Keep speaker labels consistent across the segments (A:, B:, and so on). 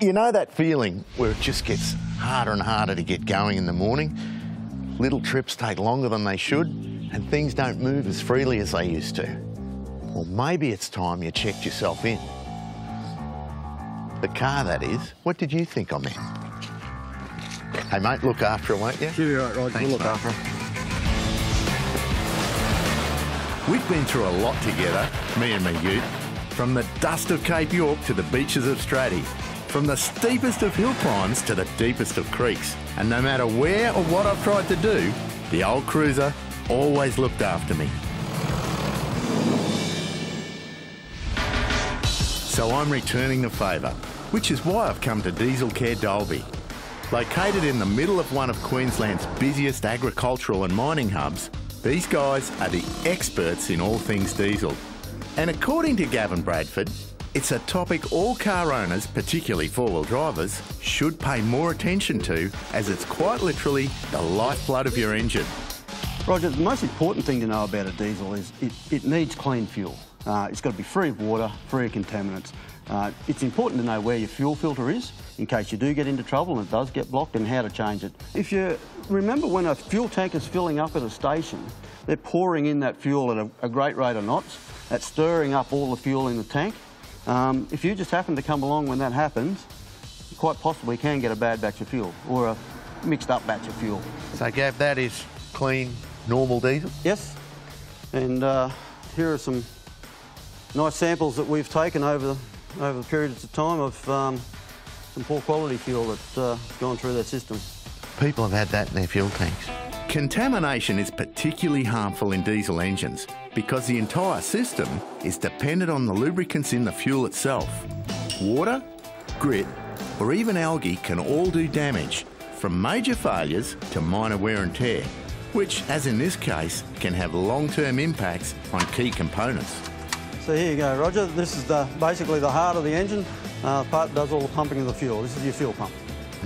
A: You know that feeling where it just gets harder and harder to get going in the morning? Little trips take longer than they should and things don't move as freely as they used to. Well, maybe it's time you checked yourself in. The car, that is. What did you think I meant? Hey, mate, look after her, won't you?
B: She'll be right, Rod. We'll look after her.
C: We've been through a lot together, me and my ute, from the dust of Cape York to the beaches of Straddie, from the steepest of hill climbs to the deepest of creeks. And no matter where or what I've tried to do, the old cruiser always looked after me. So I'm returning the favour, which is why I've come to Dieselcare Dalby. Located in the middle of one of Queensland's busiest agricultural and mining hubs, these guys are the experts in all things diesel. And according to Gavin Bradford, it's a topic all car owners, particularly four-wheel drivers, should pay more attention to, as it's quite literally the lifeblood of your engine.
B: Roger, the most important thing to know about a diesel is it needs clean fuel. It's got to be free of water, free of contaminants. It's important to know where your fuel filter is in case you do get into trouble and it does get blocked, and how to change it. If you remember, when a fuel tank is filling up at a station, they're pouring in that fuel at a great rate of knots. That's stirring up all the fuel in the tank. If you just happen to come along when that happens, you quite possibly can get a bad batch of fuel or a mixed up batch of fuel.
A: So, Gav, that is clean, normal diesel?
B: Yes, and here are some nice samples that we've taken over the periods of time of some poor quality fuel that's gone through that system.
A: People have had that in their fuel tanks.
C: Contamination is particularly harmful in diesel engines because the entire system is dependent on the lubricants in the fuel itself. Water, grit, or even algae can all do damage, from major failures to minor wear and tear, which, as in this case, can have long-term impacts on key components.
B: So here you go, Roger. This is basically the heart of the engine. The part that does all the pumping of the fuel. This is your fuel pump.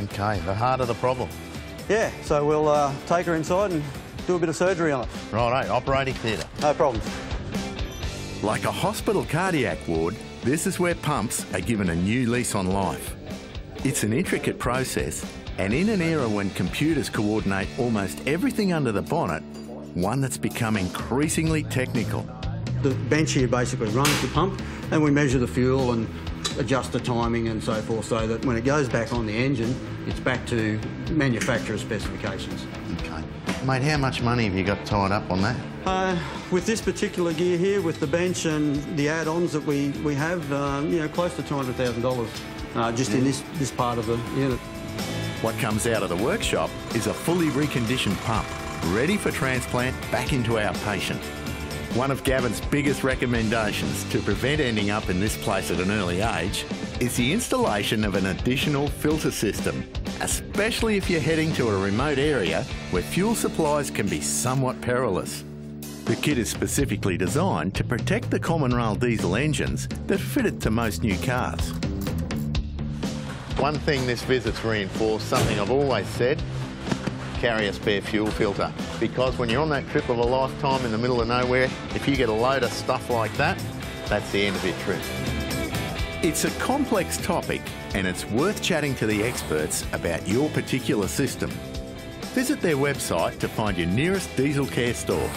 A: Okay, the heart of the problem.
B: Yeah, so we'll take her inside and do a bit of surgery on it.
A: Righto, operating theatre.
B: No problems.
C: Like a hospital cardiac ward, this is where pumps are given a new lease on life. It's an intricate process, and in an era when computers coordinate almost everything under the bonnet, one that's become increasingly technical.
B: The bench here basically runs the pump, and we measure the fuel and adjust the timing and so forth, so that when it goes back on the engine, it's back to manufacturer specifications.
A: Okay. Mate, how much money have you got tied up on that?
B: With this particular gear here, with the bench and the add-ons that we have, you know, close to $200,000 just in this part of the unit.
C: What comes out of the workshop is a fully reconditioned pump, ready for transplant back into our patient. One of Gavin's biggest recommendations to prevent ending up in this place at an early age is the installation of an additional filter system, especially if you're heading to a remote area where fuel supplies can be somewhat perilous. The kit is specifically designed to protect the common rail diesel engines that are fitted to most new cars.
A: One thing this visit's reinforced, something I've always said, carry a spare fuel filter, because when you're on that trip of a lifetime in the middle of nowhere, if you get a load of stuff like that, that's the end of your trip.
C: It's a complex topic, and it's worth chatting to the experts about your particular system. Visit their website to find your nearest Dieselcare store.